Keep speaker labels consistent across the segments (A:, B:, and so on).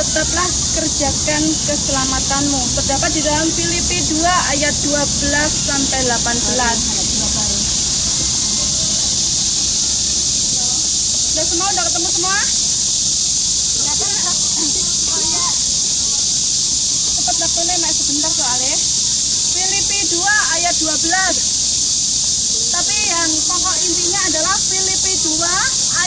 A: tetaplah kerjakan keselamatanmu. Terdapat di dalam Filipi 2 ayat 12 sampai 18. Udah semua? Udah ketemu semua? Cepat waktunya mek sebentar soalnya. Filipi 2 ayat 12. Tapi yang pokok intinya adalah Filipi 2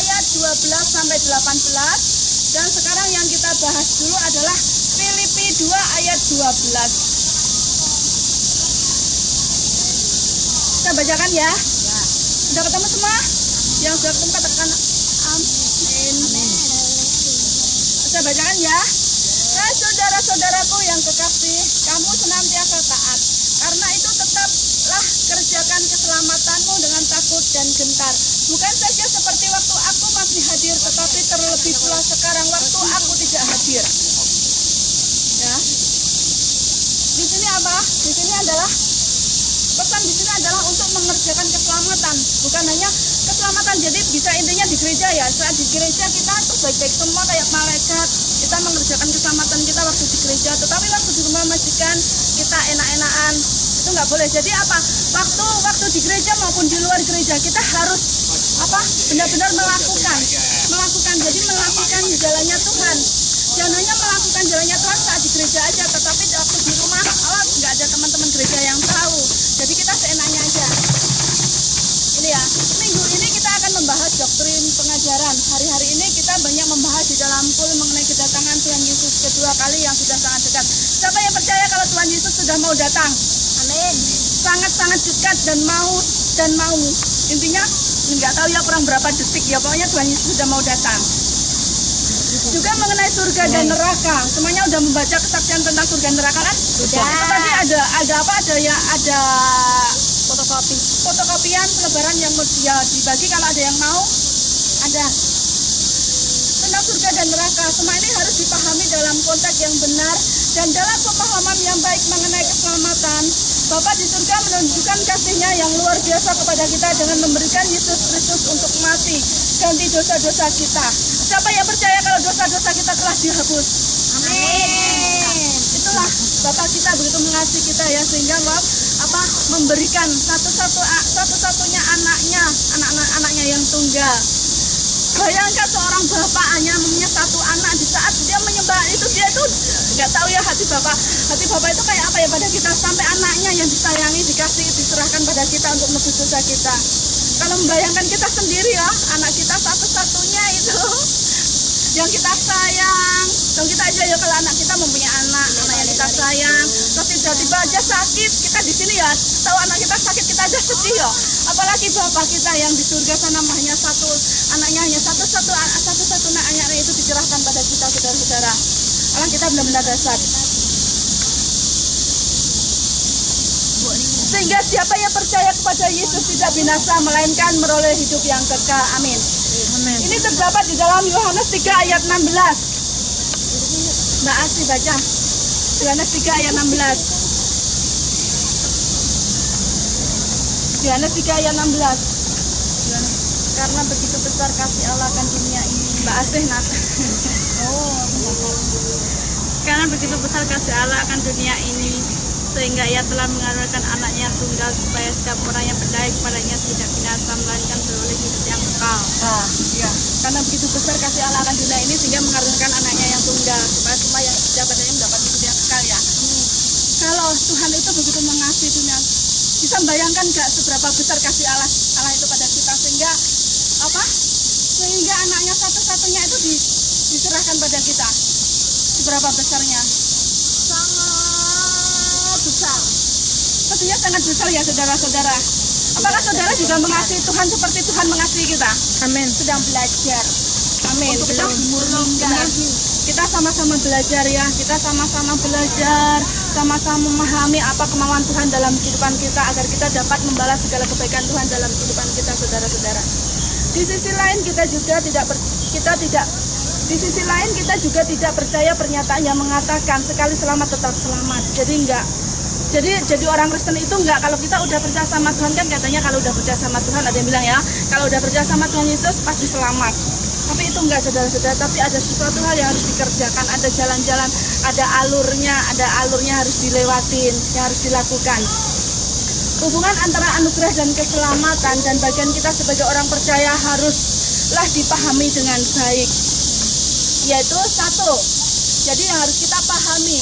A: ayat 12 sampai 18. Dan sekarang yang kita bahas dulu adalah Filipi 2 ayat 12. Kita bacakan ya. Sudah ketemu semua? Yang sudah ketemu katakan amin. Saya bacakan ya. Saudara-saudaraku yang kekasih, kamu senantiasa taat. Karena itu tetaplah kerjakan keselamatanmu dengan takut dan gentar. Bukan saja seperti waktu aku masih hadir, tetapi terlebih pula sekarang waktu aku tidak hadir. Ya. Di sini apa? Di sini adalah pesan di sini adalah untuk mengerjakan keselamatan, bukan hanya keselamatan. Jadi bisa intinya di gereja ya. Saat di gereja kita tuh baik-baik semua kayak malaikat. Kita mengerjakan keselamatan kita waktu di gereja, tetapi waktu di rumah majikan kita enak-enakan. Itu nggak boleh. Jadi apa? Waktu di gereja maupun di luar gereja kita harus apa? Benar-benar melakukan. Jadi melakukan jalannya Tuhan. Jangan hanya melakukan jalannya Tuhan saat di gereja aja, tetapi waktu di rumah nggak ada teman-teman gereja yang tahu. Jadi kita seenaknya aja. Ini ya, minggu ini kita akan membahas doktrin pengajaran. Hari-hari ini kita banyak membahas di dalam pool mengenai kedatangan Tuhan Yesus kedua kali yang sudah sangat dekat. Siapa yang percaya kalau Tuhan Yesus sudah mau datang? Amin. Sangat-sangat dekat dan mau. Intinya nggak tahu ya kurang berapa detik ya, pokoknya Tuhan Yesus sudah mau datang. Juga mengenai surga dan neraka, semuanya udah membaca kesaksian tentang surga dan neraka kan? Sudah. Tadi ada apa? Ada fotokopian selebaran yang ya dibagi kalau ada yang mau. Ada tentang surga dan neraka. Semua ini harus dipahami dalam konteks yang benar dan dalam pemahaman yang baik mengenai keselamatan. Bapa di surga menunjukkan kasih-Nya yang luar biasa kepada kita dengan memberikan Yesus Kristus untuk mati ganti dosa-dosa kita. Siapa yang percaya kalau dosa-dosa kita telah dihapus? Amin. Itulah Bapa kita begitu mengasihi kita ya, sehingga memberikan satu-satunya anaknya yang tunggal. Bayangkan seorang bapak hanya punya satu anak, di saat dia menyembah itu dia tuh nggak tahu ya hati bapak itu kayak apa ya pada kita, sampai anaknya yang disayangi dikasih diserahkan pada kita untuk menebus dosa kita. Kalau membayangkan kita sendiri ya, anak kita satu-satunya itu yang kita sayang. Dong kita aja ya kalau anak kita mempunyai anak yang kita sayang, terus tiba-tiba aja sakit, kita di sini ya tahu anak kita sakit kita aja sedih ya. Apalagi bapak kita yang di surga sana hanya satu anaknya, hanya satu anaknya itu dicerahkan pada kita saudara-saudara. Allah kita benar-benar dasar. Sehingga siapa yang percaya kepada Yesus tidak binasa melainkan meroleh hidup yang kekal. Amin. Amin. Ini terdapat di dalam Yohanes 3 ayat 16. Mbak Asri baca Yohanes 3 ayat 16. Yohanes 3 ayat 16. Karena begitu besar kasih Allah akan dunia ini. Mbak Asri nat.
B: Karena begitu besar kasih Allah akan dunia ini, sehingga Ia telah mengaruniakan anaknya yang tunggal, supaya setiap orang yang percaya kepadanya tidak binasa melainkan beroleh hidup yang kekal.
A: Ya. Karena begitu besar kasih Allah akan dunia ini, sehingga mengaruniakan anaknya yang tunggal, supaya semua yang percaya padanya mendapat hidup yang kekal ya. Kalau Tuhan itu begitu mengasihi dunia, bisa membayangkan gak seberapa besar kasih Allah itu pada kita, sehingga anaknya satu-satunya itu diserahkan pada kita. Seberapa besarnya? Sangat besar. Tentunya sangat besar ya saudara-saudara. Apakah saudara juga mengasihi Tuhan seperti Tuhan mengasihi kita? Amin. Sedang belajar. Amin. Untuk kita dimurnikan. Kita sama-sama belajar ya. Kita sama-sama belajar, sama-sama memahami apa kemauan Tuhan dalam kehidupan kita, agar kita dapat membalas segala kebaikan Tuhan dalam kehidupan kita saudara-saudara. Di sisi lain kita juga tidak percaya pernyataan yang mengatakan sekali selamat tetap selamat. Jadi orang Kristen itu enggak, kalau kita udah percaya sama Tuhan kan katanya kalau udah percaya sama Tuhan, ada yang bilang ya, kalau udah percaya sama Tuhan Yesus pasti selamat. Tapi itu enggak, saudara-saudara, tapi ada sesuatu hal yang harus dikerjakan, ada jalan-jalan, ada alurnya harus dilewatin, yang harus dilakukan. Hubungan antara anugerah dan keselamatan dan bagian kita sebagai orang percaya haruslah dipahami dengan baik. Yaitu satu, jadi yang harus kita pahami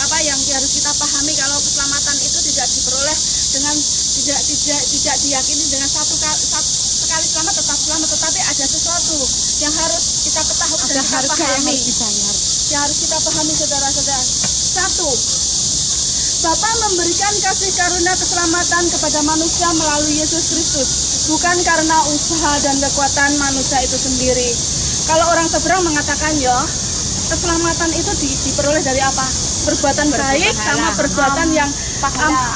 A: apa yang harus kita pahami, kalau keselamatan itu tidak diperoleh dengan tidak diyakini dengan sekali selamat tetap selamat, tetapi ada sesuatu yang harus kita ketahui dan kita pahami, yang harus kita pahami, saudara-saudara. Satu, Bapa memberikan kasih karunia keselamatan kepada manusia melalui Yesus Kristus, bukan karena usaha dan kekuatan manusia itu sendiri. Kalau orang seberang mengatakan, ya, keselamatan itu diperoleh dari apa? Perbuatan baik sama perbuatan yang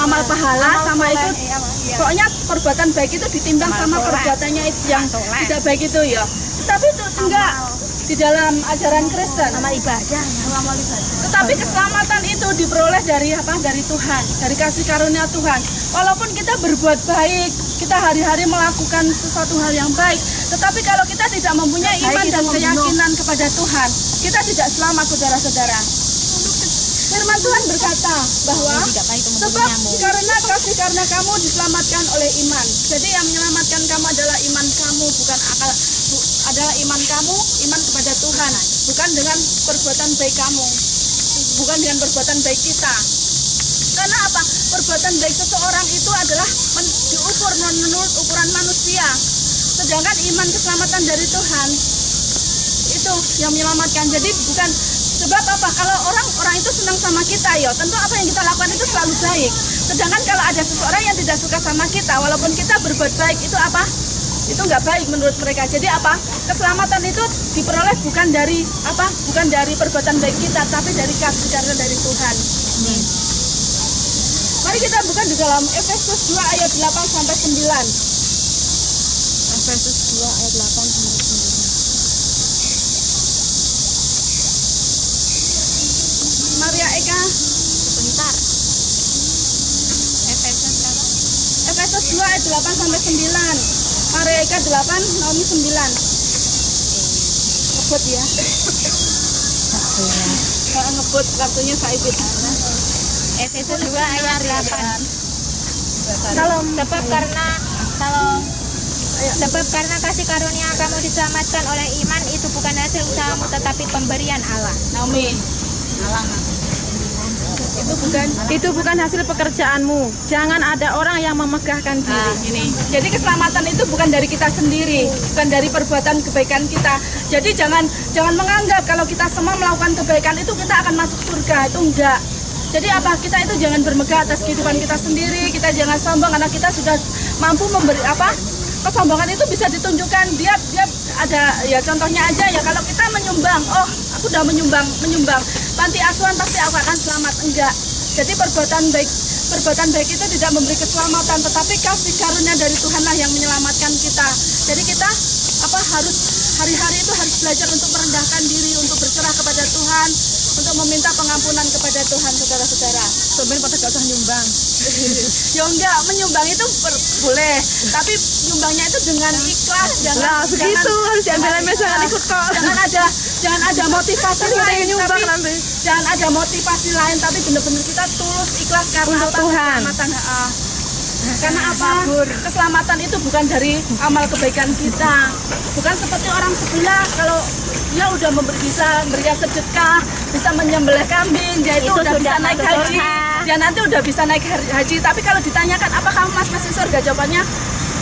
A: amal pahala, sama itu pokoknya perbuatan baik itu ditimbang sama perbuatannya itu yang tidak baik itu, ya. Tetapi itu enggak di dalam ajaran Kristen. Amal ibadah. Tetapi keselamatan itu diperoleh dari apa? Dari Tuhan, dari kasih karunia Tuhan. Walaupun kita berbuat baik, kita hari-hari melakukan sesuatu hal yang baik, tetapi kalau kita tidak mempunyai iman dan keyakinan kepada Tuhan, kita tidak selamat, saudara-saudara. Firman Tuhan berkata bahwa sebab karena kasih karena kamu diselamatkan oleh iman. Jadi yang menyelamatkan kamu adalah iman kamu, bukan akal, adalah iman kamu, iman kepada Tuhan, bukan dengan perbuatan baik kamu, bukan dengan perbuatan baik kita. Karena apa? Perbuatan baik seseorang itu adalah diukur menurut ukuran manusia. Sedangkan iman keselamatan dari Tuhan itu yang menyelamatkan. Jadi bukan sebab apa? Kalau orang itu senang sama kita, ya tentu apa yang kita lakukan itu selalu baik. Sedangkan kalau ada seseorang yang tidak suka sama kita, walaupun kita berbuat baik, itu apa? Itu nggak baik menurut mereka. Jadi apa? Keselamatan itu diperoleh bukan dari apa? Bukan dari perbuatan baik kita, tapi dari kasih karunia dari Tuhan. Mari kita buka di dalam Efesus 2 ayat 8 sampai 9. Efesus 2 ayat 8 sampai 9. Maria Eka, sebentar. Efesus 2 ayat 8 sampai 9. Maria Eka 8, Naomi 9. Ngebut ya. Kalau ngebut waktunya saya
C: Efesus 2 ayat 8.
A: Salam.
C: Sebab karena kasih karunia kamu diselamatkan oleh iman, itu bukan hasil usahamu tetapi pemberian Allah.
A: Naomi.
B: Itu bukan hasil pekerjaanmu. Jangan ada orang yang memegahkan diri.
A: Ini. Jadi keselamatan itu bukan dari kita sendiri, bukan dari perbuatan kebaikan kita. Jadi jangan menganggap kalau kita semua melakukan kebaikan itu kita akan masuk surga. Itu enggak. Jadi apa? Kita itu jangan bermegah atas kehidupan kita sendiri. Kita jangan sombong karena kita sudah mampu memberi apa? Kesombongan itu bisa ditunjukkan. Dia ada ya, contohnya aja ya, kalau kita menyumbang, oh aku udah menyumbang panti asuhan pasti aku akan selamat. Enggak. Jadi perbuatan baik itu tidak memberi keselamatan, tetapi kasih karunia dari Tuhanlah yang menyelamatkan kita. Jadi kita harus hari-hari itu harus belajar untuk merendahkan diri, untuk berserah kepada Tuhan, untuk meminta pengampunan kepada Tuhan, saudara-saudara. Sebenarnya pada gak usah nyumbang. Ya enggak, menyumbang itu boleh, tapi nyumbangnya itu dengan ikhlas. Harus diambil jangan ikut kok. Jangan ada motivasi lain, tapi jangan ada motivasi lain, tapi benar-benar kita tulus ikhlas karena
B: untuk Tuhan.
A: Karena apa? Keselamatan itu bukan dari amal kebaikan kita. Bukan seperti orang sebelah, kalau dia udah bisa memberikan sedekah, bisa menyembelih kambing, dia itu udah bisa naik haji. Dia nanti udah bisa naik haji. Tapi kalau ditanyakan apakah Mas masuk surga, jawabannya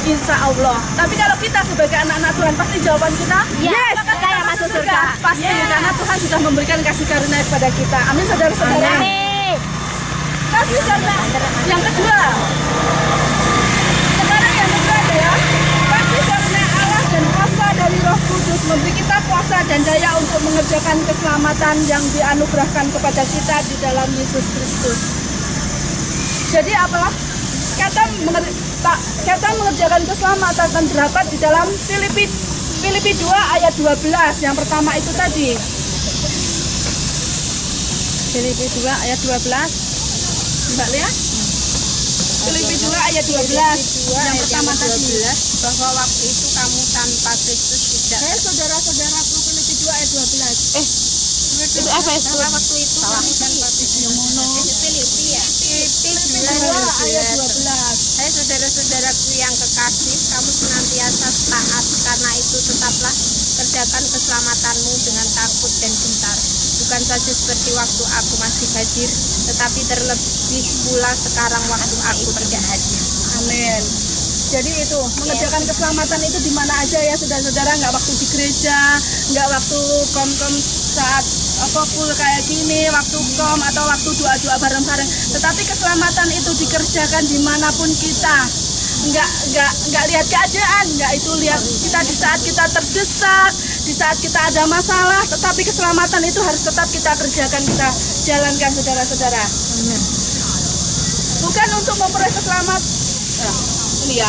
A: insya Allah. Tapi kalau kita sebagai anak-anak Tuhan, pasti jawaban kita
C: yes, saya masuk surga.
A: Pasti, karena Tuhan sudah memberikan kasih karunia kepada kita. Amin, saudara-saudara.
C: Amin.
A: Kasih karunia yang kedua. Sekarang yang kedua adalah kasih karunia Allah dan kuasa dari Roh Kudus memberi kita kuasa dan daya untuk mengerjakan keselamatan yang dianugerahkan kepada kita di dalam Yesus Kristus. Jadi apa? Kata mengerjakan keselamatan terdapat di dalam Filipi 2 ayat 12. Yang pertama itu tadi.
B: Filipi 2 ayat 12.
A: Mbak lihat? Filipi 2 ayat 12. Yang pertama tadi,
D: bahwa waktu itu kamu tanpa Kristus
A: Hai saudara-saudaraku, Filipi 2 ayat 12.
C: Itu Efesus.
B: Waktu itu
C: Filipi ya.
A: Filipi 2 ayat 12.
C: Hai saudara-saudaraku yang kekasih, kamu senantiasa taat, karena itu tetaplah kerjakan keselamatanmu dengan takut dan gentar. Bukan saja seperti waktu aku masih hadir, tetapi terlebih pula sekarang waktu aku tidak hadir.
A: Amin. Jadi itu mengerjakan keselamatan itu di mana aja ya saudara-saudara, nggak waktu di gereja, nggak waktu kom saat full kayak gini, waktu kom atau waktu doa-doa bareng-bareng. Tetapi keselamatan itu dikerjakan dimanapun kita. Nggak lihat keadaan, nggak itu lihat kita di saat kita terdesak, di saat kita ada masalah. Tetapi keselamatan itu harus tetap kita kerjakan, kita jalankan saudara-saudara. Bukan untuk memperoleh keselamatan. Ini ya,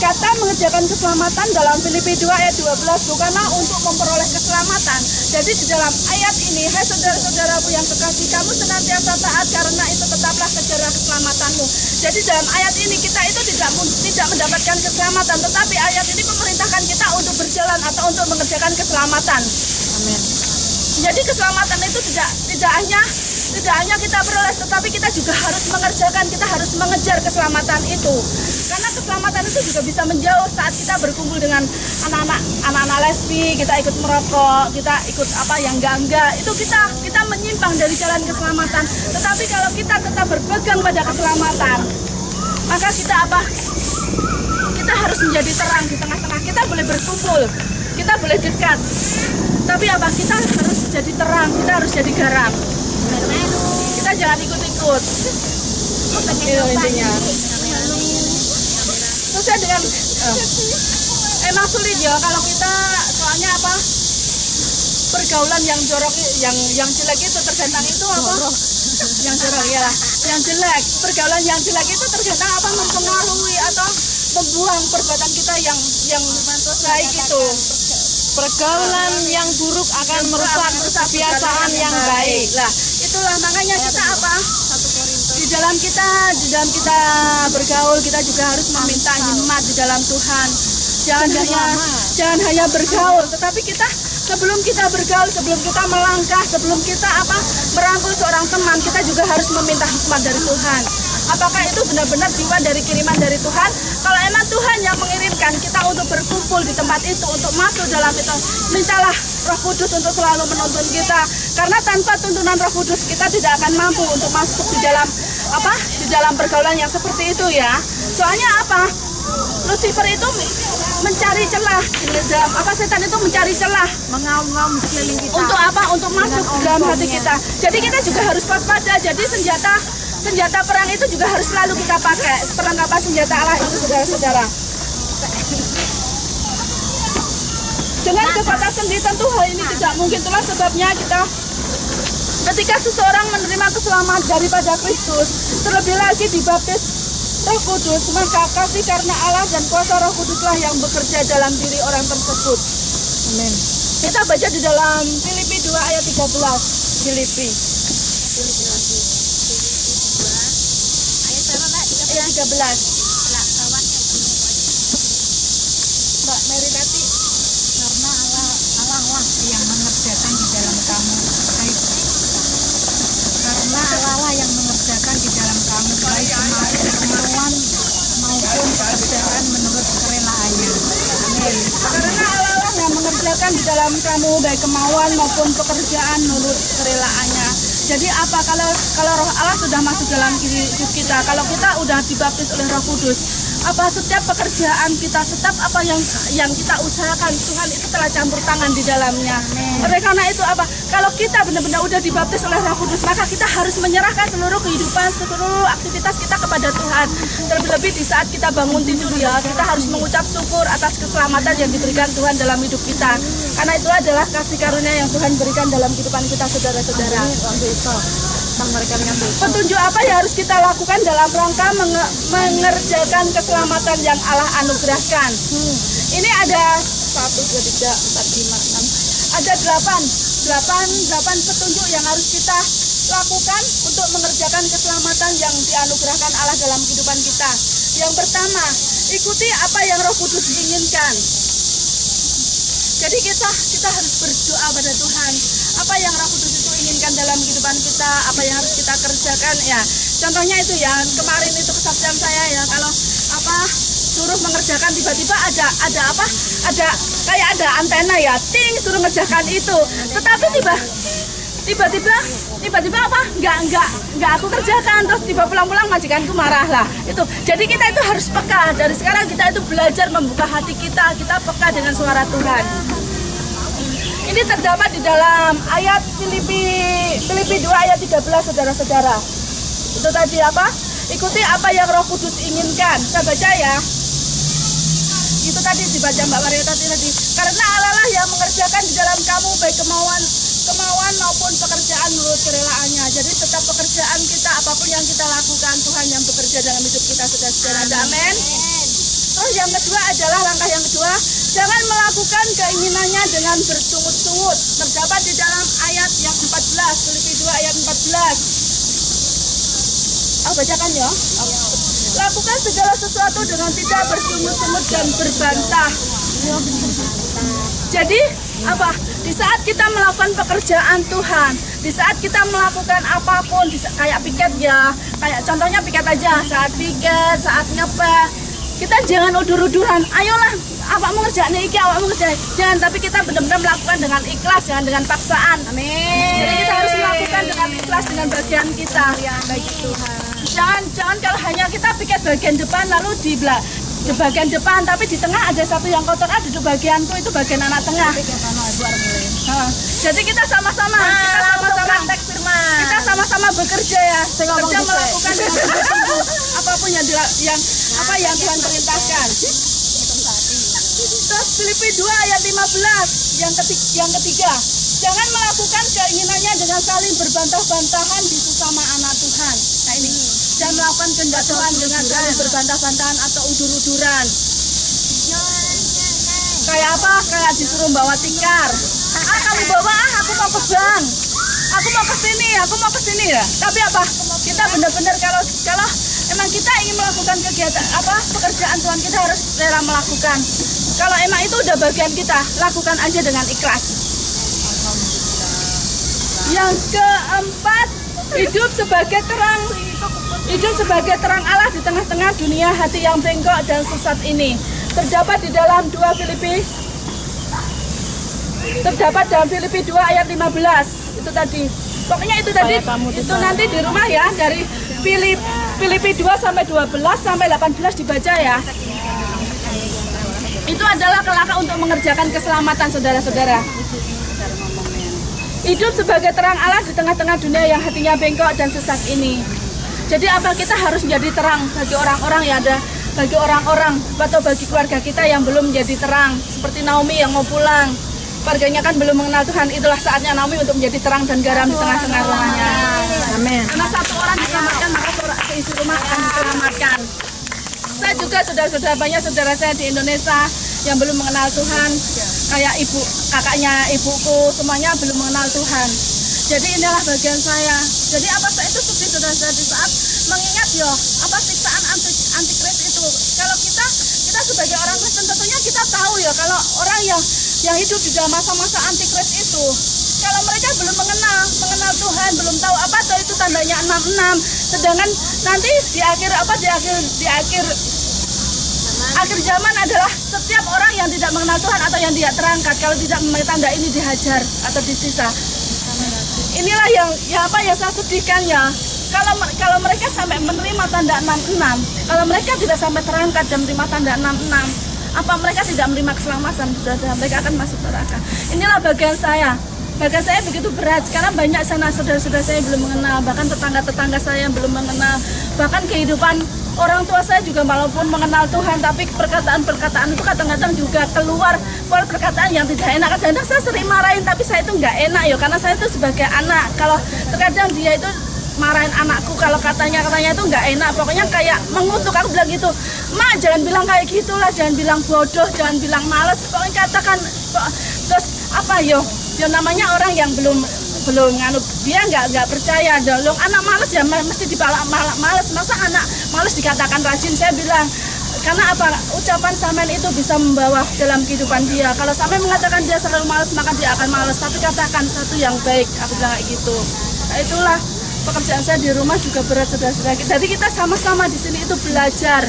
A: kata mengerjakan keselamatan dalam Filipi 2 ayat 12 bukanlah untuk memperoleh keselamatan. Jadi di dalam ayat ini, hai saudara-saudaraku yang kekasih, kamu senantiasa taat, karena itu tetaplah kejar keselamatanmu. Jadi dalam ayat ini kita itu tidak mendapatkan keselamatan, tetapi ayat ini memerintahkan kita untuk berjalan atau untuk mengerjakan keselamatan. Amin. Jadi keselamatan itu tidak hanya kita peroleh, tetapi kita juga harus mengerjakan, kita harus mengejar keselamatan itu. Karena keselamatan itu juga bisa menjauh saat kita berkumpul dengan anak-anak lesbi, kita ikut merokok, kita ikut apa yang enggak, itu kita menyimpang dari jalan keselamatan. Tetapi kalau kita tetap berpegang pada keselamatan, maka kita apa? Kita harus menjadi terang di tengah-tengah. Kita boleh berkumpul, kita boleh dekat, tapi apa? Kita harus jadi terang, kita harus jadi garam. Kita jangan ikut-ikut. Itu intinya. Susah dengan emang sulit ya kalau kita, soalnya apa? Pergaulan yang jorok, yang jelek itu tergantung itu apa? Yang jorok ya, yang jelek. Pergaulan yang jelek itu tergantung apa? Mempengaruhi atau membuang perbuatan kita yang baik itu.
C: Pergaulan yang buruk akan merusak kebiasaan yang baik.
A: Lah, itulah makanya kita apa? Di dalam kita bergaul, kita juga harus meminta hikmat di dalam Tuhan. Jangan hanya bergaul, tetapi kita sebelum kita bergaul, sebelum kita melangkah, sebelum kita merangkul seorang teman, kita juga harus meminta hikmat dari Tuhan. Apakah itu benar-benar jiwa dari kiriman dari Tuhan? Kalau emang Tuhan yang mengirimkan kita untuk berkumpul di tempat itu, untuk masuk dalam itu, mintalah Roh Kudus untuk selalu menuntun kita. Karena tanpa tuntunan Roh Kudus kita tidak akan mampu untuk masuk di dalam pergaulan yang seperti itu ya. Soalnya apa? Lucifer itu mencari celah, setan itu mencari celah,
C: Mengaum-ngaum sekeliling kita.
A: untuk apa? Untuk masuk ke dalam hati kita. Jadi kita juga harus waspada. Jadi senjata perang itu juga harus selalu kita pakai. Perlengkapan senjata Allah itu saudara-saudara. Dengan kekuatan sendiri tentu hal ini tidak mungkin. Itulah sebabnya ketika seseorang menerima keselamatan daripada Kristus, terlebih lagi dibaptis Roh Kudus, maka kasih karena Allah dan kuasa Roh Kuduslah yang bekerja dalam diri orang tersebut. Amin. Kita baca di dalam Filipi 2 ayat 13. Filipi. Ayat 13. Mbak Mary tadi.
C: Karena Allah lah yang mengerjakan di dalam kamu baik. Karena Allah lah yang mengerjakan di dalam kamu baik kemauan maupun pekerjaan menurut kerelaannya. Amin.
A: Karena Allah yang mengerjakan di dalam kamu baik kemauan maupun pekerjaan menurut kerelaannya. Jadi apa kalau Roh Allah sudah masuk dalam hidup kita, kalau kita udah dibaptis oleh Roh Kudus, apa setiap pekerjaan kita, setiap apa yang kita usahakan, Tuhan itu telah campur tangan di dalamnya. Oleh karena itu apa? Kalau kita benar-benar udah dibaptis oleh Roh Kudus, maka kita harus menyerahkan seluruh kehidupan, seluruh aktivitas kita kepada Tuhan. Terlebih di saat kita bangun tidur ya, kita harus mengucap syukur atas keselamatan yang diberikan Tuhan dalam hidup kita. Karena itu adalah kasih karunia yang Tuhan berikan dalam kehidupan kita, saudara-saudara. Petunjuk apa yang harus kita lakukan dalam rangka mengerjakan keselamatan yang Allah anugerahkan? Ini ada 1, 2, 3, 4, 5, 6. Ada 8 petunjuk yang harus kita lakukan untuk mengerjakan keselamatan yang dianugerahkan Allah dalam kehidupan kita. Yang pertama, ikuti apa yang Roh Kudus inginkan. Jadi kita harus berdoa pada Tuhan. Apa yang Roh Kudus itu inginkan dalam kehidupan kita, apa yang harus kita kerjakan ya. Contohnya itu ya, kemarin itu kesaksian saya ya, kalau suruh mengerjakan tiba-tiba ada kayak ada antena ya, ting suruh mengerjakan itu. Tetapi tiba-tiba nggak aku kerjakan, terus tiba pulang-pulang majikanku marah lah itu. Jadi kita itu harus peka, dari sekarang kita itu belajar membuka hati kita peka dengan suara Tuhan. Ini terdapat di dalam ayat Filipi 2 ayat 13, saudara-saudara. Itu tadi ikuti apa yang Roh Kudus inginkan. Saya baca ya, itu tadi dibaca Mbak Maria tadi, karena Allah lah yang mengerjakan di dalam kamu baik kemauan maupun pekerjaan menurut kerelaannya. Jadi setiap pekerjaan kita, apapun yang kita lakukan, Tuhan yang bekerja dalam hidup kita, saudara-saudara. Amin. Terus yang kedua adalah langkah yang kedua, jangan melakukan keinginannya dengan bersungut-sungut. Terdapat di dalam ayat yang 14, Filipi 2 ayat 14. Bacakan ya. Lakukan segala sesuatu dengan tidak bersungut-sungut dan berbantah. Jadi di saat kita melakukan pekerjaan Tuhan, di saat kita melakukan apapun, kayak piket ya, kayak contohnya piket aja, saat piket, saat ngepel, kita jangan udur-uduran, ayolah awakmu ngerjain iki, awakmu ngerjain, jangan, tapi kita benar-benar melakukan dengan ikhlas, jangan dengan paksaan. Amin. Jadi kita harus melakukan dengan ikhlas dengan bagian kita. Ya, baik Tuhan. Jangan kalau hanya kita piket bagian depan lalu di bagian depan, tapi di tengah ada satu yang kotor, di bagianku itu bagian anak tengah. Jadi kita sama-sama bekerja ya, bekerja melakukan apapun yang Tuhan perintahkan. Terus Filipi 2 ayat 15 yang ketiga, jangan melakukan keinginannya dengan saling berbantah-bantahan di sesama anak Tuhan. Nah ini, jangan melakukan kehendak Tuhan dengan saling berbantah-bantahan atau udur-uduran. Kayak kayak disuruh bawa tikar. Kamu bawa, aku mau ke bank, aku mau ke sini ya. Tapi kita benar-benar kalau emang kita ingin melakukan kegiatan pekerjaan Tuhan, kita harus rela melakukan. Kalau emang itu udah bagian kita, lakukan aja dengan ikhlas. Yang keempat, hidup sebagai terang Allah di tengah-tengah dunia hati yang bengkok dan sesat ini. Terdapat dalam Filipi 2 ayat 15. Itu tadi. Pokoknya itu tadi, itu nanti di rumah ya, dari Filipi 2 sampai 12 sampai 18 dibaca ya. Itu adalah langkah untuk mengerjakan keselamatan, saudara-saudara. Hidup sebagai terang Allah di tengah-tengah dunia yang hatinya bengkok dan sesat ini. Jadi kita harus menjadi terang bagi orang-orang yang ada, bagi orang-orang atau bagi keluarga kita yang belum menjadi terang. Seperti Naomi yang mau pulang, keluarganya kan belum mengenal Tuhan. Itulah saatnya Naomi untuk menjadi terang dan garam di tengah-tengah rumahnya. Amin. Karena satu orang diselamatkan, maka seisi rumah akan diselamatkan. Saya juga saudara-saudara, banyak saudara saya di Indonesia yang belum mengenal Tuhan, kayak kakaknya ibuku, semuanya belum mengenal Tuhan. Jadi inilah bagian saya. Jadi saya itu sedih saudara-saudara di saat mengingat siksaan antikris itu. Kalau kita sebagai orang Kristen tentunya kita tahu ya, kalau orang yang hidup di dalam masa-masa antikris itu, kalau mereka belum mengenal Tuhan, belum tahu itu tandanya 66. Sedangkan nanti di akhir zaman adalah setiap orang yang tidak mengenal Tuhan atau yang tidak terangkat, kalau tidak memiliki tanda ini dihajar atau disisa. Inilah yang saya sedihkan ya. Kalau mereka sampai menerima tanda 66, kalau mereka tidak sampai terangkat dan menerima tanda 66, mereka tidak menerima keselamatan, mereka akan masuk neraka. Inilah bagian saya. Bagian saya begitu berat, karena banyak saudara-saudara saya belum mengenal, bahkan tetangga-tetangga saya yang belum mengenal, bahkan kehidupan orang tua saya juga walaupun mengenal Tuhan, tapi perkataan-perkataan itu kadang-kadang juga keluar perkataan yang tidak enak. Kadang-kadang saya sering marahin, tapi saya itu nggak enak ya, karena saya itu sebagai anak. Kalau terkadang dia itu marahin anakku, kalau katanya itu nggak enak, pokoknya kayak mengutuk. Aku bilang gitu, "Mak, jangan bilang kayak gitulah, jangan bilang bodoh, jangan bilang malas, pokoknya katakan." Terus ya namanya orang yang belum nganut, dia nggak percaya dong. Anak malas ya mesti dipalak males, masa anak malas dikatakan rajin. Saya bilang Karena apa? Ucapan Samen itu bisa membawa dalam kehidupan dia. Kalau Samen mengatakan dia selalu malas, maka dia akan malas. Tapi katakan satu yang baik, aku bilang kayak gitu. Nah, itulah pekerjaan saya di rumah juga berat, saudara-saudara. Jadi kita sama-sama di sini itu belajar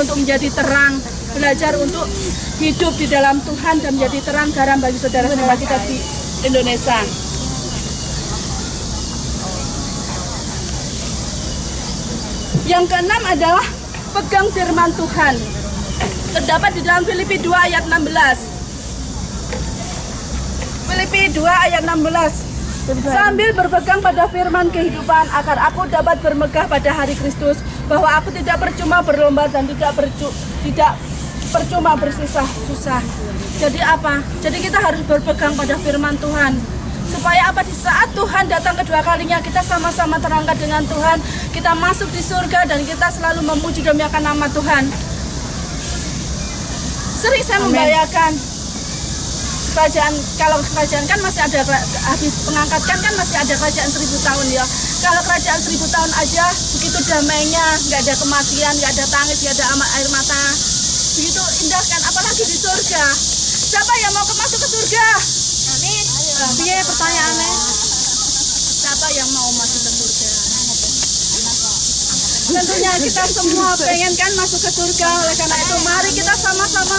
A: untuk menjadi terang, belajar untuk hidup di dalam Tuhan dan menjadi terang garam bagi saudara-saudara kita di Indonesia. Yang keenam adalah pegang firman Tuhan. Terdapat di dalam Filipi 2 ayat 16. Filipi 2 ayat 16. Sambil berpegang pada firman kehidupan agar aku dapat bermegah pada hari Kristus, bahwa aku tidak percuma berlomba dan tidak percuma bersusah-susah. Jadi apa? Jadi kita harus berpegang pada firman Tuhan. Supaya apa? Di saat Tuhan datang kedua kalinya, kita sama-sama terangkat dengan Tuhan, kita masuk di surga dan kita selalu memuji dan memuliakan nama Tuhan. Sering saya membayangkan kerajaan, kalau kerajaan kan masih ada, habis pengangkatan kan masih ada kerajaan 1000 tahun ya. Kalau kerajaan 1000 tahun aja begitu damainya, nggak ada kematian, nggak ada tangis, nggak ada air mata, begitu indah kan, apalagi di surga. Siapa yang mau masuk ke surga? Amin. Iya, pertanyaannya. Siapa yang mau masuk ke surga? Tentunya kita semua pengen kan masuk ke surga. Oleh karena itu mari kita sama-sama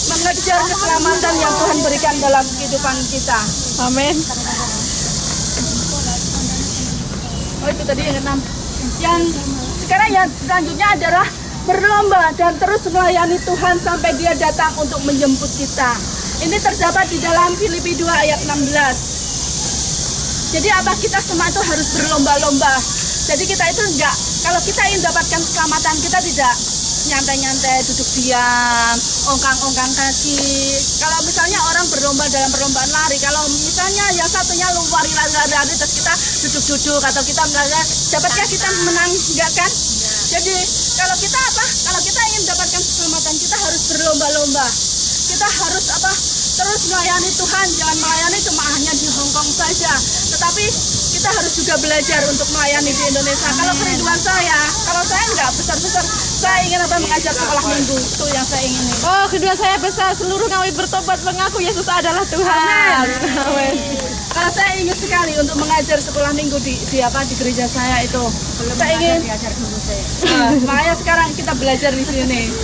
A: mengejar keselamatan yang Tuhan berikan dalam kehidupan kita. Amin. Oh, itu tadi yang keenam. Yang sekarang yang selanjutnya adalah berlomba dan terus melayani Tuhan sampai Dia datang untuk menjemput kita. Ini terdapat di dalam Filipi 2 ayat 16. Jadi apa? Kita semua itu harus berlomba-lomba. Jadi kita itu enggak, kalau kita ingin dapatkan keselamatan, kita tidak nyantai-nyantai, duduk diam, ongkang-ongkang kaki. Kalau misalnya orang berlomba dalam perlombaan lari, kalau misalnya yang satunya lari, terus kita duduk-duduk atau kita melanggar, dapatkah kita menang? Enggak kan? Jadi kalau kita apa? Kalau kita ingin mendapatkan keselamatan, kita harus berlomba-lomba. Kita harus apa? Terus melayani Tuhan, jangan melayani cuma hanya di Hong Kong saja, tetapi kita harus juga belajar untuk melayani di Indonesia. Kalau kerinduan saya, kalau saya enggak besar-besar, saya ingin apa? Mengajar sekolah minggu, itu yang saya ingin.
B: Oh, kerinduan saya besar, seluruh kami bertobat mengaku Yesus adalah Tuhan.
A: Amin. Kalau saya ingin sekali untuk mengajar sekolah minggu di gereja saya itu. Belum saya ingin diajar dulu saya. Makanya sekarang kita belajar di sini.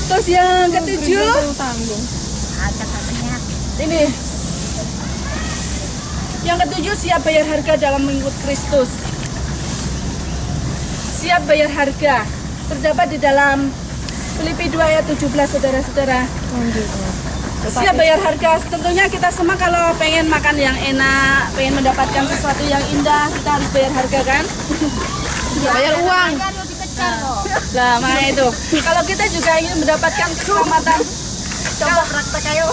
A: Terus yang ketujuh, ini yang ketujuh, siap bayar harga dalam mengikut Kristus. Siap bayar harga terdapat di dalam Filipi 2 ayat 17, saudara-saudara. Siap bayar harga. Tentunya kita semua kalau pengen makan yang enak, pengen mendapatkan sesuatu yang indah, kita harus bayar harga kan? Bayar uang. Nah, makanya itu. Kalau kita juga ingin mendapatkan keselamatan, coba praktek ayo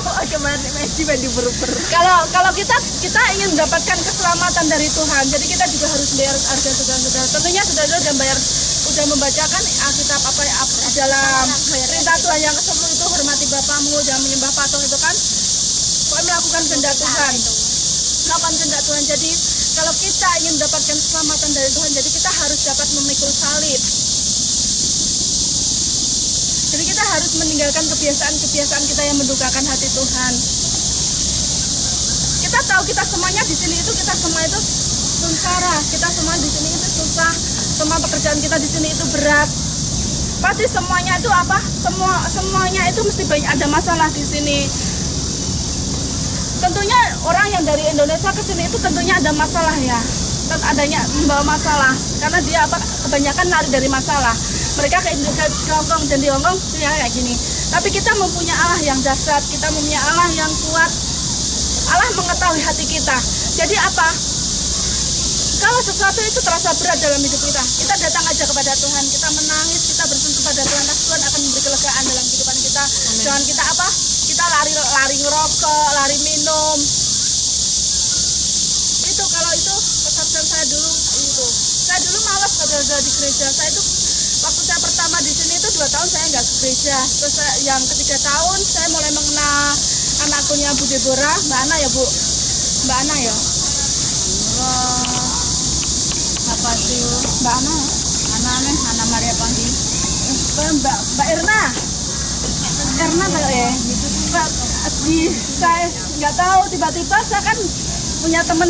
A: kalau kita ingin mendapatkan keselamatan dari Tuhan, jadi kita juga harus bayar harga, saudara-saudara. Tentunya saudara udah membacakan Alkitab apa dalam perintah Tuhan yang ke-10 itu, hormati bapamu, jangan menyembah patung itu kan. Pokoknya melakukan kehendak Tuhan. Melakukan kehendak Tuhan. Jadi kalau kita ingin mendapatkan keselamatan dari Tuhan, jadi kita harus dapat memikul salib. Jadi kita harus meninggalkan kebiasaan-kebiasaan kita yang mendukakan hati Tuhan. Kita tahu kita semuanya di sini itu, kita semua itu sengsara, kita semua di sini itu susah, semua pekerjaan kita di sini itu berat. Pasti semuanya itu apa? Semuanya itu mesti banyak ada masalah di sini. Tentunya orang yang dari Indonesia ke sini itu tentunya ada masalah ya. Adanya membawa masalah karena dia apa? Kebanyakan lari dari masalah. Mereka ke Hong Kong dan di Hong Kong ya kayak gini. Tapi kita mempunyai Allah yang dahsyat, kita mempunyai Allah yang kuat. Allah mengetahui hati kita. Jadi apa? Kalau sesuatu itu terasa berat dalam hidup kita, kita datang aja kepada Tuhan, kita menangis, kita berseru kepada Tuhan, Tuhan akan memberi kelegaan dalam kehidupan kita. Jangan kita apa? Kita lari ngerokok, lari minum. Itu kalau itu pesan saya dulu itu. Saya dulu malas pada di gereja. Saya itu waktu saya pertama di sini itu 2 tahun saya nggak ke gereja. Terus yang ketiga tahun saya mulai mengenal anaknya Bu Deborah, Mbak Ana ya Bu, Mbak Ana ya. Apa sih Mbak Ana?
B: Ana Maria Panggi.
A: Mbak Erna. Erna ya. Saya nggak tahu, tiba-tiba saya kan punya teman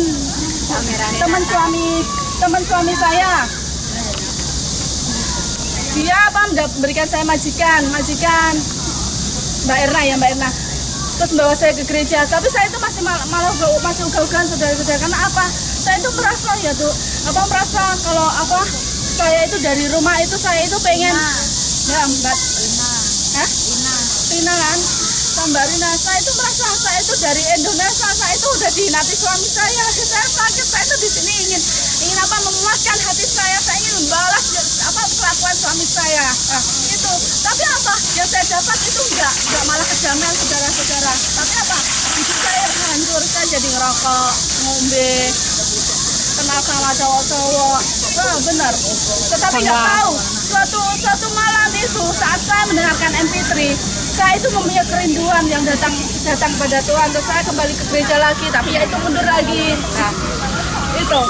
A: suami saya. Dia berikan saya majikan Mbak Erna. Terus bawa saya ke gereja, tapi saya itu masih ugal-ugalan saudara-saudara. Karena apa? Saya itu merasa merasa kalau saya itu dari rumah itu saya itu pengen ya Mbak Rina kan, Mbak Rina, saya itu merasa saya itu dari Indonesia, saya itu udah dihinati suami saya sakit, saya itu di sini ingin memuaskan hati saya ingin membalas perlakuan suami saya. Itu, tapi yang saya dapat itu enggak malah kedamaian saudara-saudara. Tapi hidup saya hancur, saya jadi ngerokok, ngombe, kenal sama cowok-cowok. Benar. Tetapi nggak tahu, suatu malam itu saat saya mendengarkan MP3, saya itu mempunyai kerinduan yang datang pada Tuhan. Terus saya kembali ke gereja lagi, tapi ya itu mundur lagi. Itu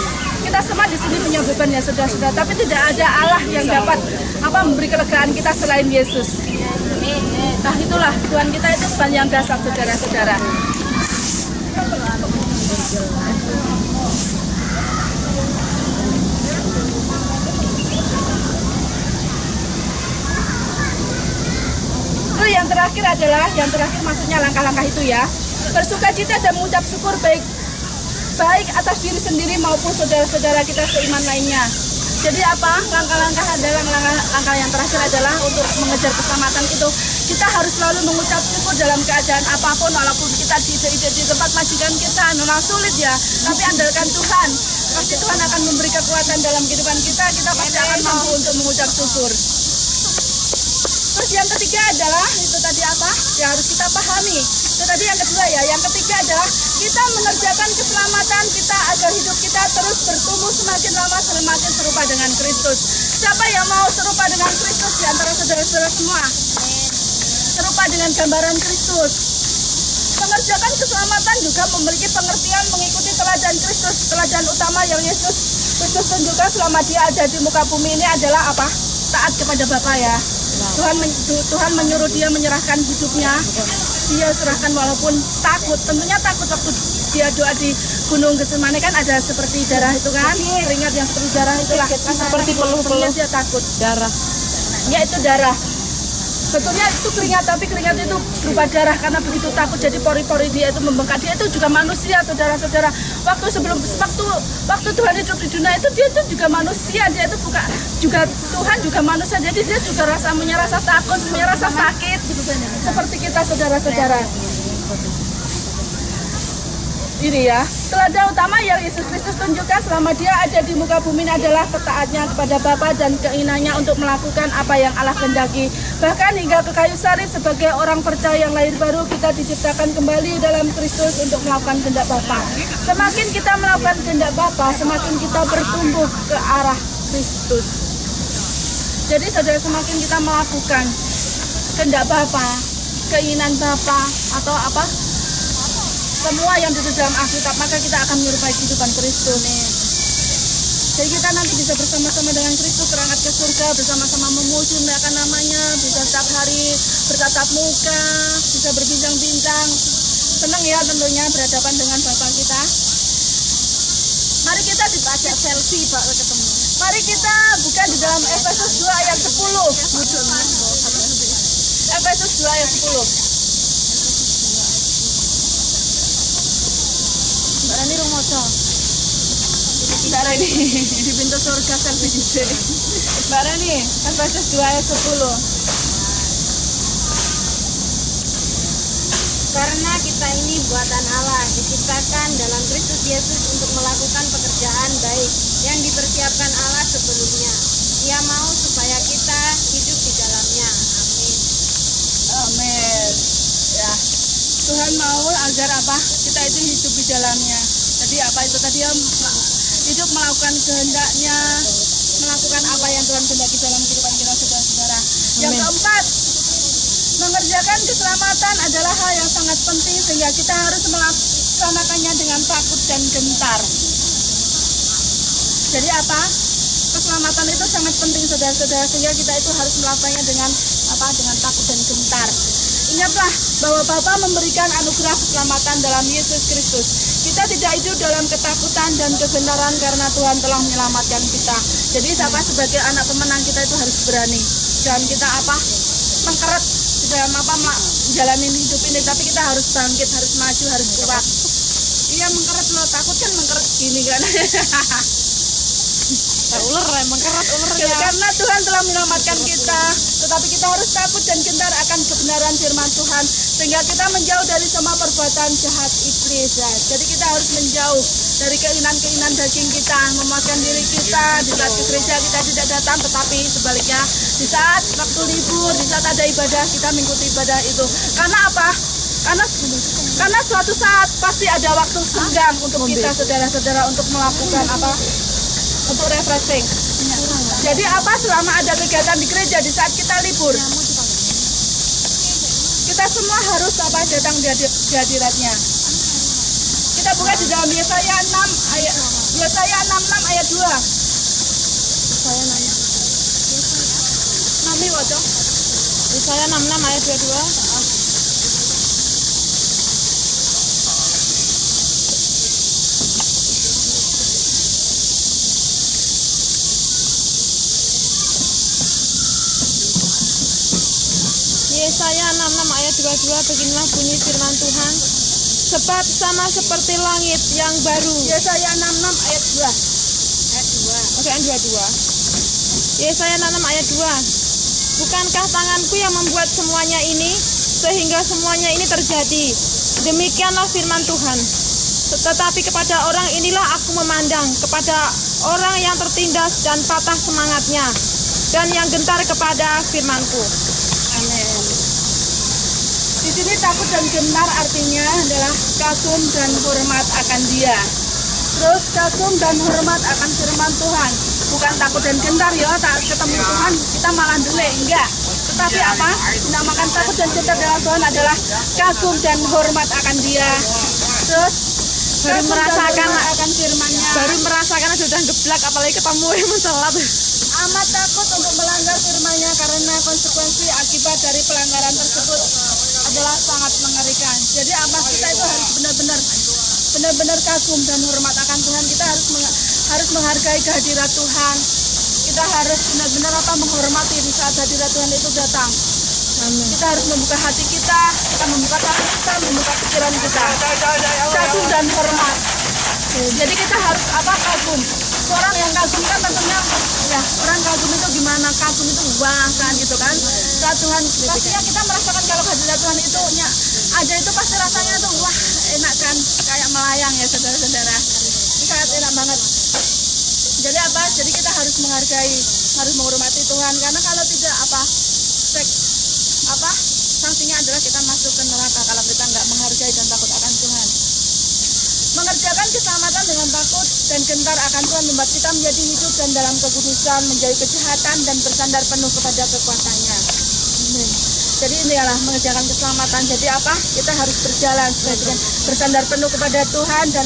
A: kita semua di sini punya beban ya saudara-saudara, tapi tidak ada Allah yang dapat memberi kelegaan kita selain Yesus. Nah itulah Tuhan kita itu sepanjang dasar saudara-saudara. Lalu yang terakhir maksudnya langkah-langkah itu ya, bersukacita dan mengucap syukur baik atas diri sendiri maupun saudara-saudara kita seiman lainnya. Jadi langkah yang terakhir adalah untuk mengejar keselamatan itu kita harus selalu mengucap syukur dalam keadaan apapun, walaupun kita di tempat majikan kita memang sulit ya, tapi andalkan Tuhan, pasti Tuhan akan memberi kekuatan dalam kehidupan kita pasti akan mampu untuk mengucap syukur. Terus yang ketiga adalah itu tadi yang harus kita pahami. Itu tadi yang kedua ya. Yang ketiga adalah kita mengerjakan keselamatan kita agar hidup kita terus bertumbuh semakin lama semakin serupa dengan Kristus. Siapa yang mau serupa dengan Kristus di antara saudara-saudara semua? Serupa dengan gambaran Kristus. Mengerjakan keselamatan juga memiliki pengertian mengikuti teladan Kristus. Teladan utama yang Yesus Kristus tunjukkan selama dia ada di muka bumi ini adalah taat kepada Bapa ya. Tuhan menyuruh dia menyerahkan hidupnya, dia serahkan walaupun takut, tentunya takut waktu dia doa di Gunung Getsemani kan ada seperti darah itu kan, keringat yang seperti darah itulah, seperti peluh-peluh dia takut, darah, ya itu darah. Betulnya itu keringat, tapi keringat itu berupa darah karena begitu takut jadi pori-pori dia itu membengkak. Dia itu juga manusia saudara-saudara. Waktu Tuhan hidup di dunia itu dia itu juga manusia, dia itu Tuhan juga manusia, jadi dia juga punya rasa takut, punya rasa sakit seperti kita saudara-saudara. Ini ya, teladan utama yang Yesus Kristus tunjukkan selama dia ada di muka bumi adalah ketaatnya kepada Bapa dan keinginannya untuk melakukan apa yang Allah kehendaki. Bahkan hingga ke kayu salib sebagai orang percaya yang lahir baru, kita diciptakan kembali dalam Kristus untuk melakukan kehendak Bapa. Semakin kita melakukan kehendak Bapa, semakin kita bertumbuh ke arah Kristus. Jadi saudara, semakin kita melakukan kehendak Bapa, keinginan Bapa atau semua yang di dalam Alkitab, maka kita akan menyerupai kehidupan Kristus. Jadi kita nanti bisa bersama-sama dengan Kristus terangkat ke surga, bersama-sama memuji memuliakan namanya, bisa setiap hari bertatap muka, bisa berbincang-bincang. Senang ya tentunya berhadapan dengan Bapa kita. Mari kita dibaca selfie Pak ketemu. Mari kita buka di dalam Efesus 2 ayat 10. Efesus 2 ayat 10. Mbak Rani rumoso. Mbak Rani di pintu surga selfie dhisik. Mbak Rani, Efesus 2 ayat 10.
C: Karena kita ini buatan Allah, diciptakan dalam Kristus Yesus untuk melakukan pekerjaan baik yang dipersiapkan Allah sebelumnya. Ia mau supaya kita hidup di dalamnya. Amin.
A: Amin. Ya. Tuhan mau agar kita itu hidup di dalamnya. Jadi itu tadi ya, hidup melakukan kehendaknya, melakukan apa yang Tuhan kehendaki dalam kehidupan kita saudara-saudara. Yang keempat, mengerjakan keselamatan adalah hal yang sangat penting sehingga kita harus melaksanakannya dengan takut dan gentar. Jadi keselamatan itu sangat penting saudara-saudara, sehingga kita itu harus melakukannya dengan takut dan gentar. Ingatlah bahwa Bapa memberikan anugerah keselamatan dalam Yesus Kristus. Kita tidak hidup dalam ketakutan dan kebenaran karena Tuhan telah menyelamatkan kita. Jadi sebagai anak pemenang kita itu harus berani. Jangan kita mengkeret di dalam menjalani hidup ini, tapi kita harus bangkit, harus maju, harus kuat. Iya, mengkeret loh, takut kan mengkeret gini kan. Karena Tuhan telah menyelamatkan kita, tetapi kita harus takut dan gentar akan kebenaran firman Tuhan, sehingga kita menjauh dari semua perbuatan jahat iblis. Jadi kita harus menjauh dari keinginan-keinginan daging kita, memuaskan diri kita. Di saat ke gereja kita tidak datang, tetapi sebaliknya di saat waktu libur, di saat ada ibadah, kita mengikuti ibadah itu. Karena apa? Karena suatu saat pasti ada waktu senggang untuk kita saudara-saudara untuk melakukan untuk refreshing. Jadi selama ada kegiatan di gereja di saat kita libur, kita semua harus datang di hadiratnya. Kita buka di dalam Yesaya 66 ayat 2.
B: Yesaya 66 ayat 22. Yesaya 66 ayat 22, beginilah bunyi firman Tuhan. Sebab sama seperti langit yang baru.
A: Yesaya 66 ayat 2.
B: Oke, ayat 22. Yesaya 66 ayat 2. Bukankah tanganku yang membuat semuanya ini, sehingga semuanya ini terjadi? Demikianlah firman Tuhan. Tetapi kepada orang inilah aku memandang, kepada orang yang tertindas dan patah semangatnya, dan yang gentar kepada firman-Ku.
A: Amin. Di sini takut dan gentar artinya adalah kagum dan hormat akan Dia. Terus kagum dan hormat akan firman Tuhan. Bukan takut dan gentar ya, tak ketemu Tuhan kita malah delay, enggak. Tetapi dinamakan takut dan gentar dalam Tuhan adalah kagum dan hormat akan Dia. Terus
B: baru merasakan
A: akan firman-Nya.
B: Baru merasakan sudah geblak, apalagi ketemu yang mencelat.
A: Amat takut untuk melanggar firman-Nya, karena konsekuensi akibat dari pelanggaran tersebut adalah sangat mengerikan. Jadi kita itu harus benar-benar kagum dan hormat akan Tuhan. Kita harus menghargai kehadirat Tuhan. Kita harus benar-benar menghormati di saat hadirat Tuhan itu datang. Amin. Kita harus membuka hati kita membuka hati kita, membuka pikiran kita. Kagum dan hormat. Jadi kita harus kagum. Seorang yang kagum kan tentunya ya, orang kagum itu gimana? Kagum itu wah kan gitu kan. Saat Tuhan pastinya kita merasakan kalau hadirat Tuhan itu ada, itu pasti rasanya tuh wah enak kan, kayak melayang ya saudara-saudara. Ini sangat enak banget. Jadi Jadi kita harus menghargai, harus menghormati Tuhan, karena kalau tidak sanksinya adalah kita masuk ke neraka kalau kita nggak menghargai dan takut akan Tuhan. Mengerjakan keselamatan dengan takut dan gentar akan Tuhan membuat kita menjadi hidup dan dalam kekudusan, menjauhi kejahatan dan bersandar penuh kepada kekuasaannya. Jadi inilah mengerjakan keselamatan. Jadi kita harus berjalan dengan bersandar penuh kepada Tuhan dan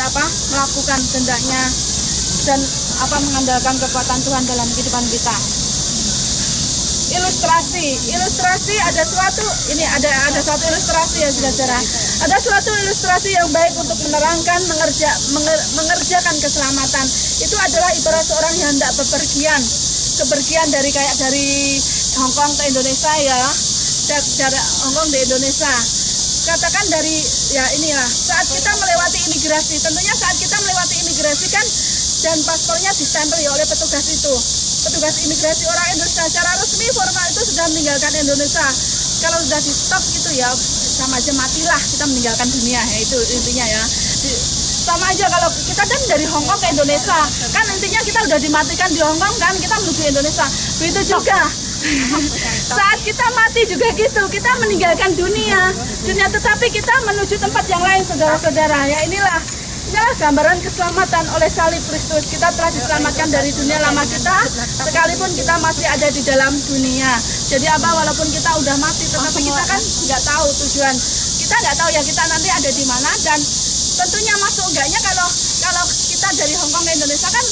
A: melakukan kehendak-Nya dan mengandalkan kekuatan Tuhan dalam kehidupan kita. Ilustrasi ada suatu ilustrasi ya saudara. Ada suatu ilustrasi yang baik untuk menerangkan mengerjakan keselamatan. Itu adalah ibarat seorang yang hendak kepergian dari Hong Kong ke Indonesia ya. Dari Hong Kong ke Indonesia. Katakan saat kita melewati imigrasi, tentunya saat kita melewati imigrasi kan dan paspornya distempel ya oleh petugas itu. Petugas imigrasi orang Indonesia secara resmi formal itu sudah meninggalkan Indonesia. Kalau sudah di stop gitu ya sama aja matilah, kita meninggalkan dunia ya, itu intinya ya. Sama aja kalau kita kan dari Hong Kong ke Indonesia, kan intinya kita udah dimatikan di Hong Kong kan, kita menuju Indonesia. Begitu juga saat kita mati juga gitu, kita meninggalkan dunia, tetapi kita menuju tempat yang lain saudara-saudara. Ya inilah gambaran keselamatan oleh salib Kristus. Kita telah diselamatkan dari dunia lama kita, sekalipun kita masih ada di dalam dunia. Jadi walaupun kita udah mati, tetapi kita kan nggak tahu tujuan. Kita nggak tahu ya kita nanti ada di mana, dan tentunya masuk enggaknya kalau kita dari Hong Kong ke Indonesia kan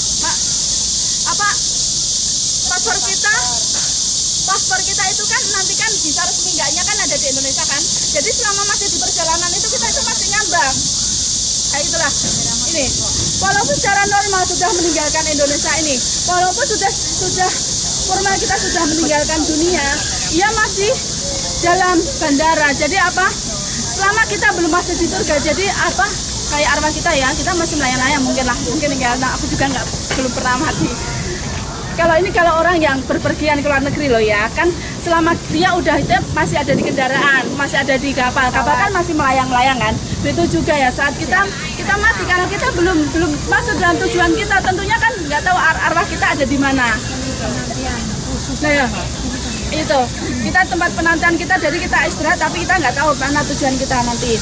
A: paspor kita itu kan nanti kan bisa resmi enggaknya kan ada di Indonesia kan. Jadi selama masih di perjalanan itu kita itu masih ngambang. Nah, itulah ini. Walaupun secara normal sudah meninggalkan Indonesia ini, walaupun sudah formal kita sudah meninggalkan dunia, ia masih dalam bandara. Jadi apa? Selama kita belum masuk di surga, jadi apa? Kayak arwah kita ya, kita masih melayang-layang mungkin ya. Nah, aku juga belum pernah mati. Kalau orang yang berpergian ke luar negeri loh ya, kan selama dia udah itu masih ada di kendaraan, masih ada di kapal kan masih melayang-layang kan. Begitu juga ya saat kita mati, karena kita belum masuk dalam tujuan kita, tentunya kan nggak tahu arwah kita ada di mana. Nah ya, itu kita tempat penantian kita, jadi kita istirahat tapi kita nggak tahu mana tujuan kita nanti.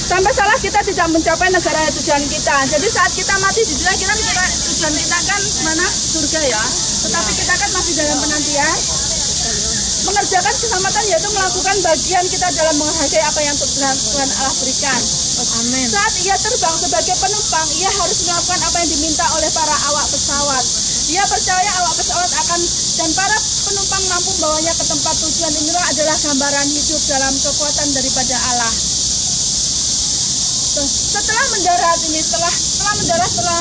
A: Sampai salah kita tidak mencapai negara tujuan kita. Jadi saat kita mati di dunia kita tujuan kita kan mana surga ya. Tetapi kita kan masih dalam penantian. Mengerjakan keselamatan yaitu melakukan bagian kita dalam menghargai apa yang Tuhan Allah berikan.
B: Amin.
A: Saat ia terbang sebagai penumpang, ia harus melakukan apa yang diminta oleh para awak pesawat. Ia percaya awak pesawat dan para penumpang mampu membawanya ke tempat tujuan. Inilah adalah gambaran hidup dalam kekuatan daripada Allah. Setelah mendarat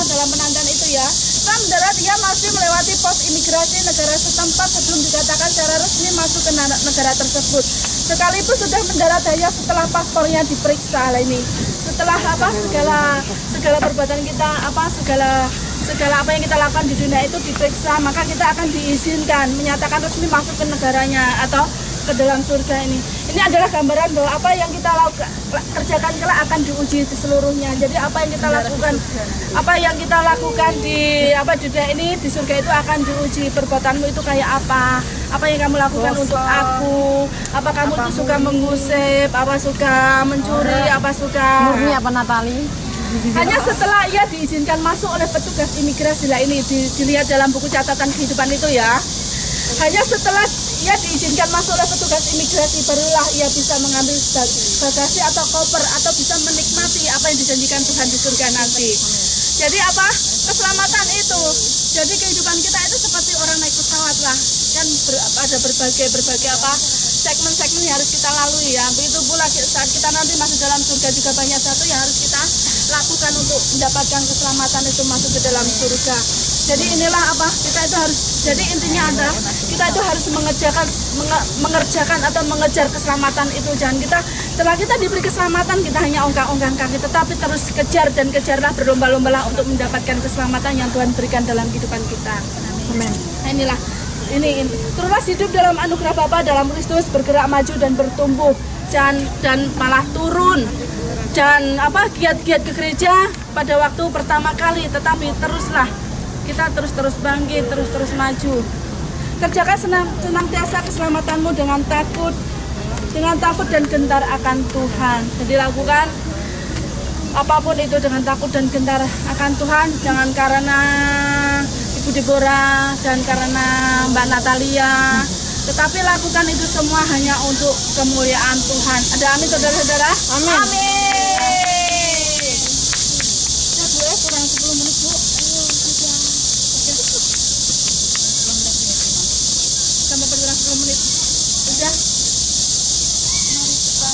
A: dalam penantian itu ya, setelah mendarat ia masih melewati pos imigrasi negara setempat sebelum dikatakan secara resmi masuk ke negara tersebut. Sekalipun sudah mendarat hanya setelah paspornya diperiksa ini. Setelah segala perbuatan kita, segala apa yang kita lakukan di dunia itu diperiksa, maka kita akan diizinkan menyatakan resmi masuk ke negaranya atau ke dalam surga ini. Ini adalah gambaran bahwa apa yang kita kerjakan kelak akan diuji di seluruhnya. Jadi apa yang kita lakukan di dunia ini, di surga itu akan diuji. Perbuatanmu itu kayak apa yang kamu lakukan untuk aku, apa kamu itu suka mengusip, apa suka mencuri, apa suka
B: Murni apa Natali?
A: Hanya setelah ia diizinkan masuk oleh petugas imigrasi lah, ini dilihat dalam buku catatan kehidupan itu ya. Hanya setelah ia diizinkan masuk oleh petugas imigrasi, barulah ia bisa mengambil bagasi atau koper atau bisa menikmati apa yang dijanjikan Tuhan di surga nanti. Jadi apa? Keselamatan itu. Jadi kehidupan kita itu seperti orang naik pesawat lah. Kan ada berbagai segmen-segmen yang harus kita lalui ya. Begitu pula saat kita nanti masuk dalam surga juga banyak satu yang harus kita lakukan untuk mendapatkan keselamatan itu masuk ke dalam surga. Jadi inilah jadi intinya adalah kita itu harus mengerjakan atau mengejar keselamatan itu. Jangan setelah kita diberi keselamatan kita hanya ongkang-ongkang kaki, tetapi terus kejarlah berlomba-lombalah untuk mendapatkan keselamatan yang Tuhan berikan dalam kehidupan kita.
B: Amin.
A: Nah, ini terus hidup dalam anugerah Bapa dalam Kristus, bergerak maju dan bertumbuh, dan malah turun dan giat-giat ke gereja pada waktu pertama kali, tetapi teruslah kita terus bangkit, terus maju. Kerjakan senantiasa keselamatanmu dengan takut dan gentar akan Tuhan. Jadi lakukan apapun itu dengan takut dan gentar akan Tuhan. Jangan karena Ibu Deborah dan karena Mbak Natalia, tetapi lakukan itu semua hanya untuk kemuliaan Tuhan. Ada amin saudara-saudara?
B: Amin.
A: Amin. Ya Bu, kurang 10 menit Bu. Sampai kurang 10 menit. Udah. Mari kita.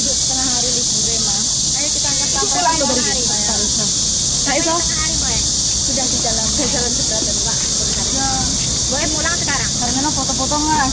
A: Setengah hari libur Rema. Ayo kita angkat pulang dari Kak Iso. Sudah di jalan sudah dan Pak. Boleh pulang sekarang. Karena foto-foto nggak